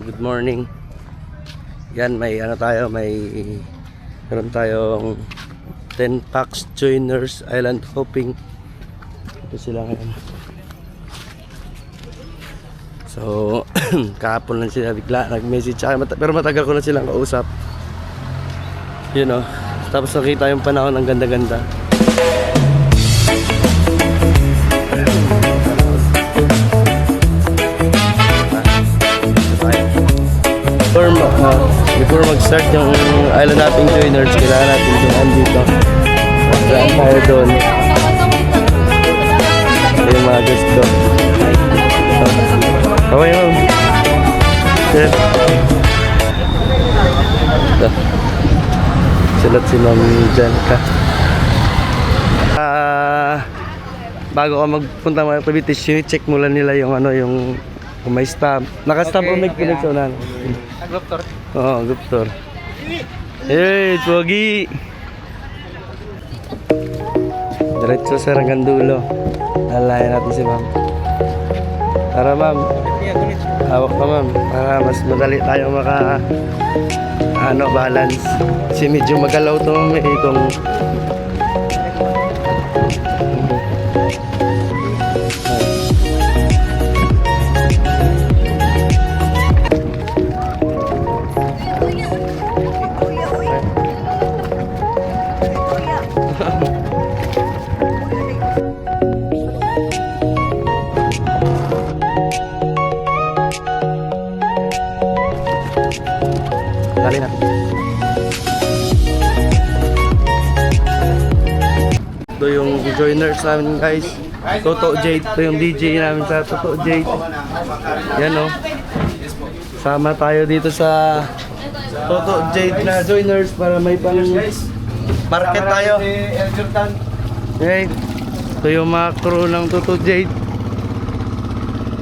Good morning. Yan, may ano tayo, meron tayong 10 packs joiners island hopping. Ito sila ngayon. So, kahapon lang sila bigla nag-message sa akin, pero matagal ko na silang kausap. You know, tapos nakita yung panahon ng ganda-ganda. Before mag-start yung island hopping joiners, kailangan natin yung dito. Saan tayo doon? Ito yung mga guest ko. Kaway mo. Sir. Ito. Sulat si Ma'am Janka. Bago ka magpunta mga activities, check mula nila yung ano, yung kung may stamp. Naka-stamp o may connection. Group tour. Oo, group tour. Hey, Pogi! Diretso sa hanggang dulo. Lalayan natin si Ma'am. Tara, Ma'am. Hawak ka, Ma'am. Para mas madali tayong balance. Kasi medyo magalaw ito, Ma'am. Kung dali natin. Ito yung joiners namin, guys. Toto Jade. Ito yung DJ namin sa Toto Jade. Yan, o. Sama tayo dito sa Toto Jade na joiners para may pang market tayo. Okay. Ito yung mga crew ng Toto Jade.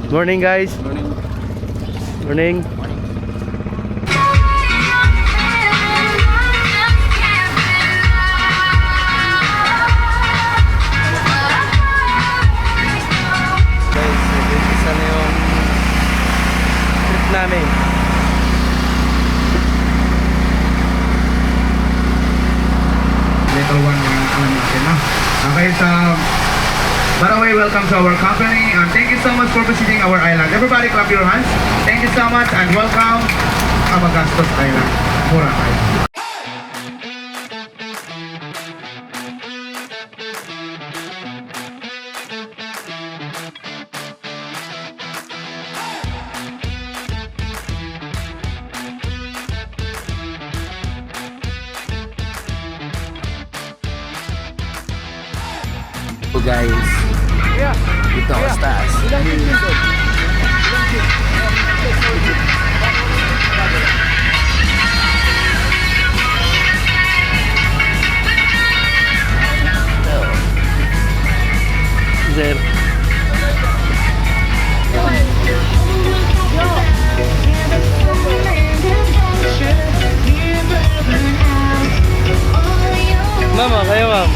Morning, guys. Morning. Namin. Little one yung alam natin, no? Okay, so by the way, welcome to our company and thank you so much for visiting our island. Everybody clap your hands. Thank you so much and welcome Amagastos Island, Boracay. Guys, ito ang stars. Sir. Mama, kayo, Ma'am.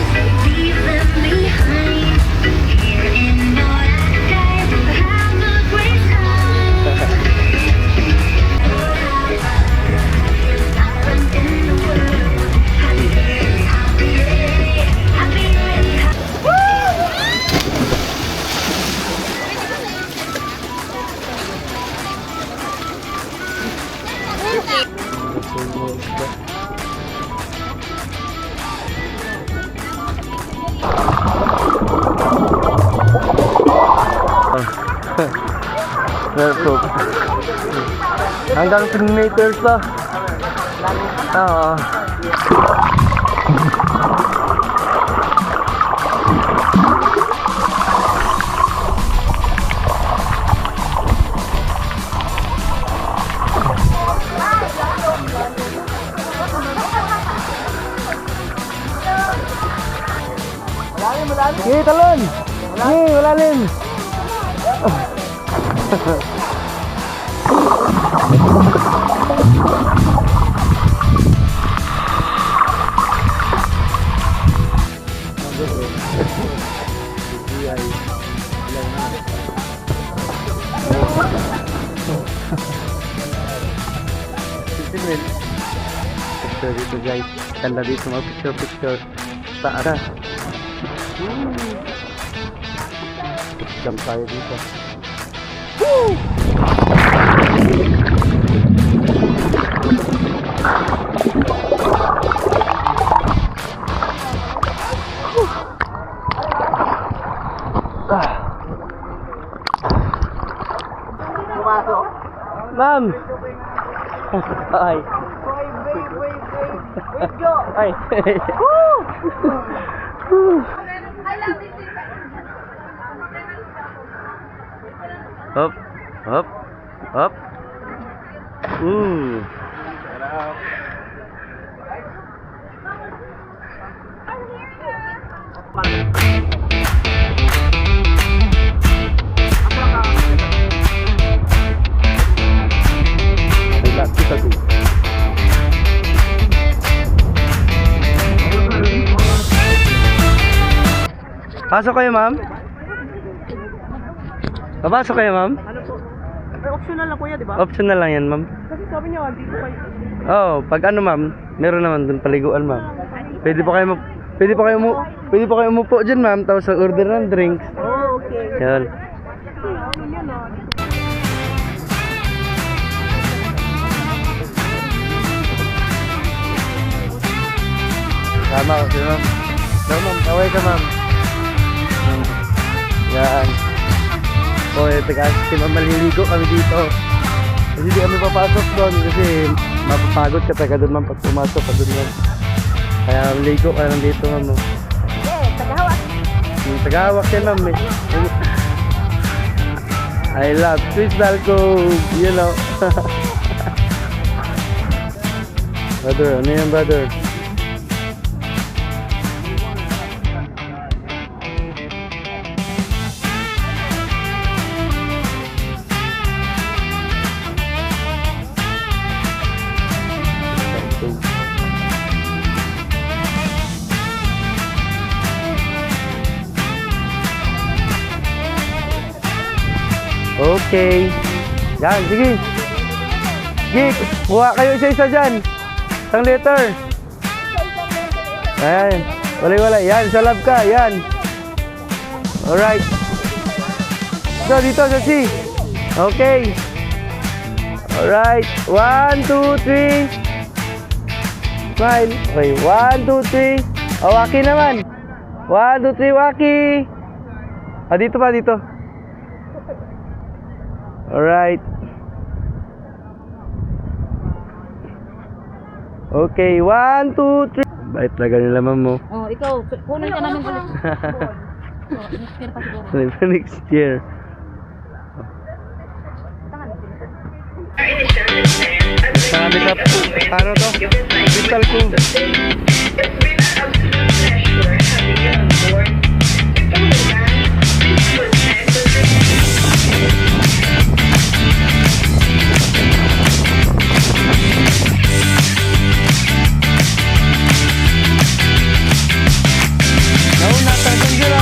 Hanggang 10 meters na. Oo. Malalim. Sige, talon. Sige, malalim. Sinwin. Picture dito guys. Ganda dito mga picture. Taara. Jump tayo dito. Woo! Ma'am! Ay. Wait, go! Ay. Hop. Hop. Hop. Ooh. Kita tuh. Pasok kayo, ma'am? Papasok kayo, ma'am? Ano po? Ay, optional lang kuya, di ba? Optional lang yan, ma'am. Kasi sabi niya, dito kayo. Oh, pag ano, ma'am, meron naman dun paliguan, ma'am. Pwede pa kayo pwede pa kayo umupo dyan, ma'am, tapos order ng drinks. Oh, okay. Yan. Ano yun, ah? Tama ko, sino? No, ma'am, kaway ka, ma'am. Yan. O, si ma'am, maliligo kami dito. Kasi di kami papasok doon kasi mapapagod ka taga doon, ma'am, pag pumasok ka doon, ma'am. Kaya maligo ka lang dito, ma'am. Tagahawak. Tagahawak yan, ma'am. I love Crystal Cove, you know. Brother, ano yan, brother? Okay. Yan, sige. Sige, kuha kayo isa-isa dyan. Isang letter. Ayan. Walay-walay. Yan, sa lab ka. Yan. Alright. Dito sa C. Okay. Alright. 1, 2, 3. Smile. Okay. 1, 2, 3. O, waki naman. 1, 2, 3, waki. Dito pa, dito. Alright. Okay, 1, 2, 3. Bait talaga nila, ma'am mo. Oh, ikaw, kunin ka namin ulit. Next year pa siguro. Next year. Sabi sa, ano to? Crystal Cove. Nauna, tagyan sila.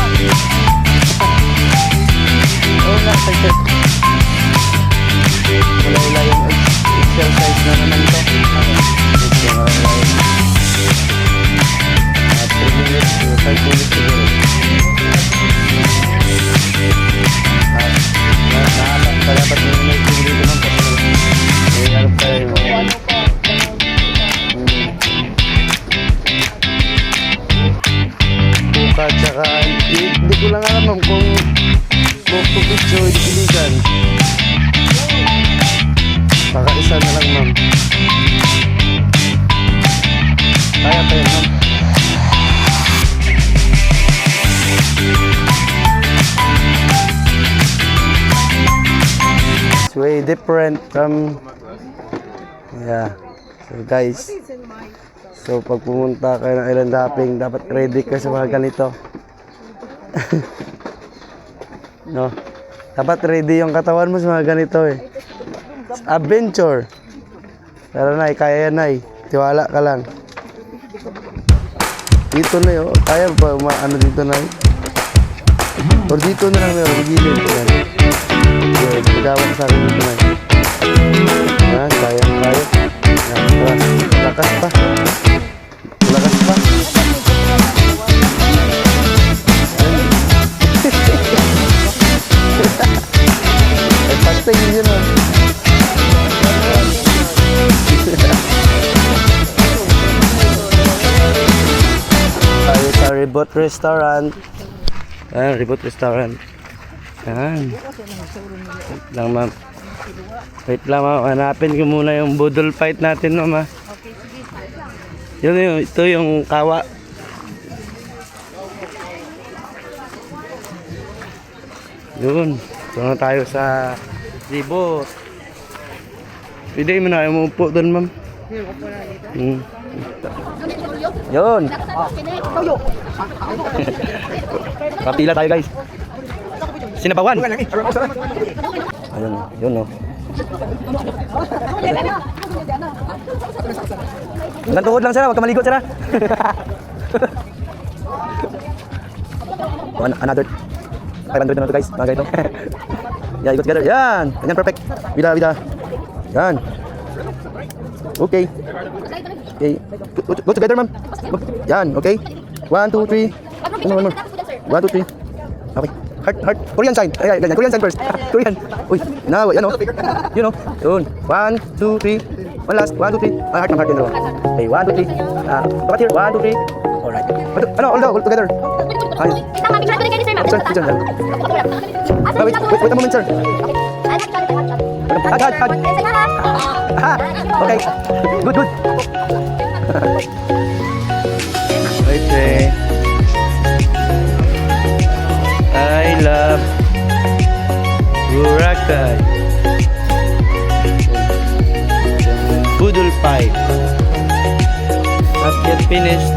Nauna, tagyan. Wala yung exercise na naman to. Ito na lang. 3 minutes to 5 minutes siguro. Dapat yung may siguro naman kasi may harap tayo. At saka hindi ko lang alam, ma'am, kung pupicture o dipiligan. Baka isa na lang, ma'am. Kaya pa yan, ma'am. It's way different from, yeah. So guys, so pag pumunta kayo ng island hopping, dapat ready ka sa mga ganito. No? Dapat ready yung katawan mo sa mga ganito eh. Adventure. Pero nay, kaya yan nay. Tiwala ka lang. Dito na yun. Kaya ba ano dito nay? Or dito na lang meron. Gilid. Pagawag sa akin dito nay. Yan, kaya. Yan. Reboot Restaurant. Ayan, Reboot Restaurant. Ayan. Wait lang, ma'am. Wait lang, ma'am. Hanapin ko muna yung budol fight natin, ma'am. Yun yung, ito yung kawa. Yun. Ito na tayo sa Reboot. Pwede mo na umupo doon, ma'am. Yun. Kapila tayo, guys. Sinabawan. Ayun, yun, no. Hanggang tuhod lang, sir. Huwag ka maligo, sir. Another 500 na to, guys. Mga ganito. Yeah, ikot together. Yan. Yan, perfect. Vida. Yan. Okay. Okay. Go together, ma'am. Yan, okay. 1, 2, 3. One more. 1, 2, 3. Okay. Heart. Korean sign. Ay, ganyan. Korean sign first. Korean. Uy, now, yan, oh. You know. Yun. 1, 2, 3. One last. 1, 2, 3. Heart ng heart yun. Okay, 1, 2, 3. Look at here. 1, 2, 3. Alright. Ano, all together. Ayun. Picture. Wait a moment, sir. Hug. Okay. Good. Okay. I love Boracay. Poodle pie. Not yet finished.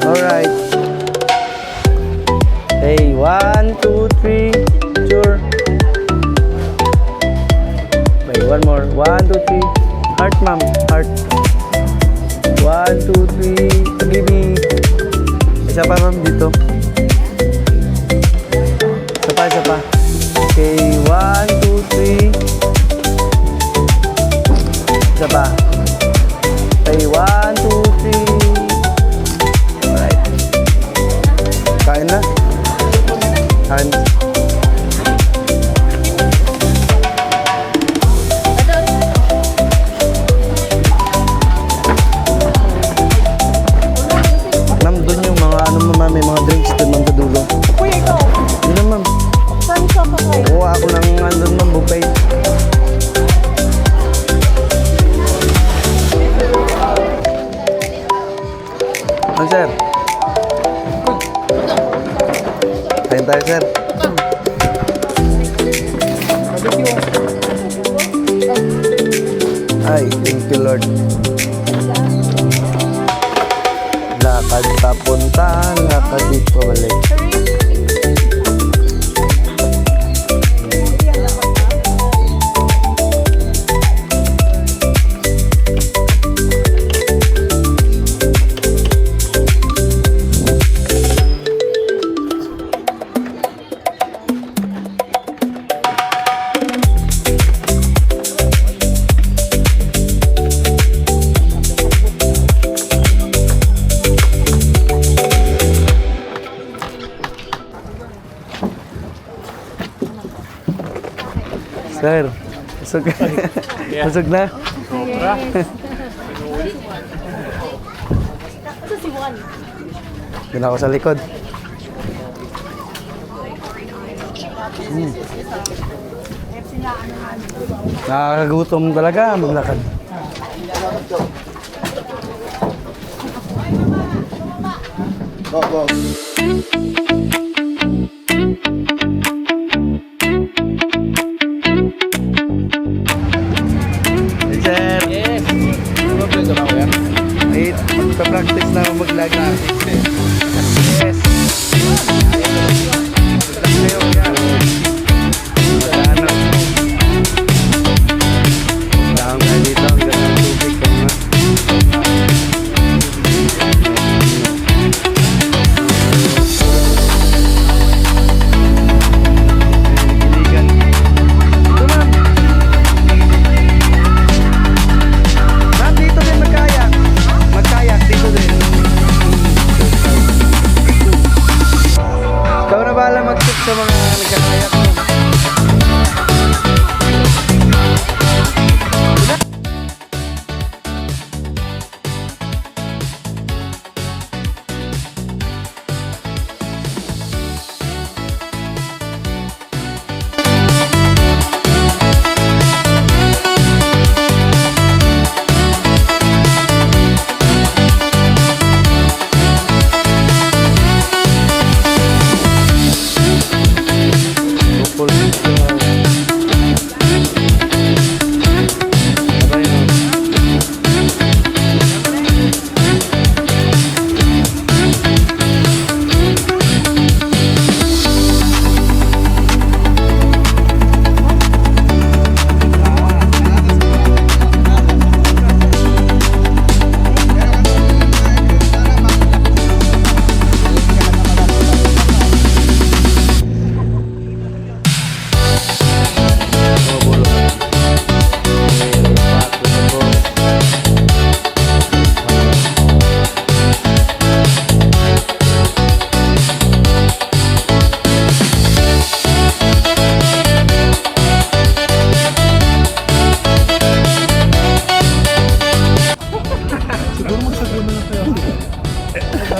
Alright. Hey, 1, 2, 3. Sure. Wait, one more. 1, 2, 3. Heart, ma'am. Heart. 1, 2, 3. Baby. Isa pa, ma'am, dito. Isa pa. Okay, 1, 2, 3. Isa pa. Okay, 1, 2, 3. Alright. Kain na. Kain. Ma'am, doon yung mga ma'am, may mga drinks doon, ma'am, sa dulo. Kuya, ikaw. Yun na, ma'am. Saan ka pa kayo? Kuha ako ng andun, ma'am, buffet. Ano, sir? Kain tayo, sir. Ay, thank you, Lord. Lakad papunta, lakad di pabalik. Sir, busog. Busog na? Doon ako sa likod. Nakakagutom talaga maglakad. Go. Sir. Yes. Wait, magpa-practice na ako mag-lag. Yes. sa mga nagkakayak mo. Full Abay, no?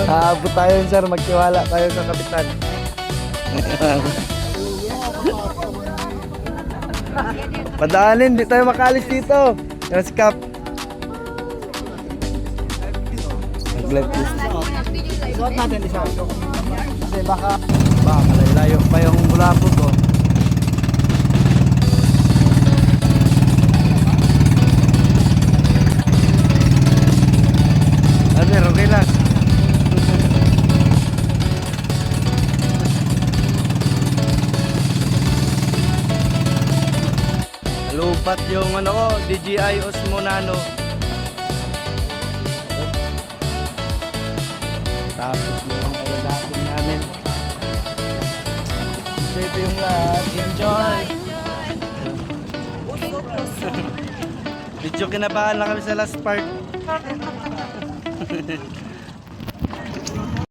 Aabot tayo sir, magtiwala tayo sa kapitan. Padaanin, di tayo makalis dito. Yes, Cap. Mag-live please. Suot natin isa. Kasi baka Malayo pa yung bulabog ko. Sir, okay lang. Lupat yung ano ko, DJI Osmo Nano. Tapos yung pagkakapin namin. So ito yung lahat. Enjoy! Medyo kinabahan lang kami sa last part.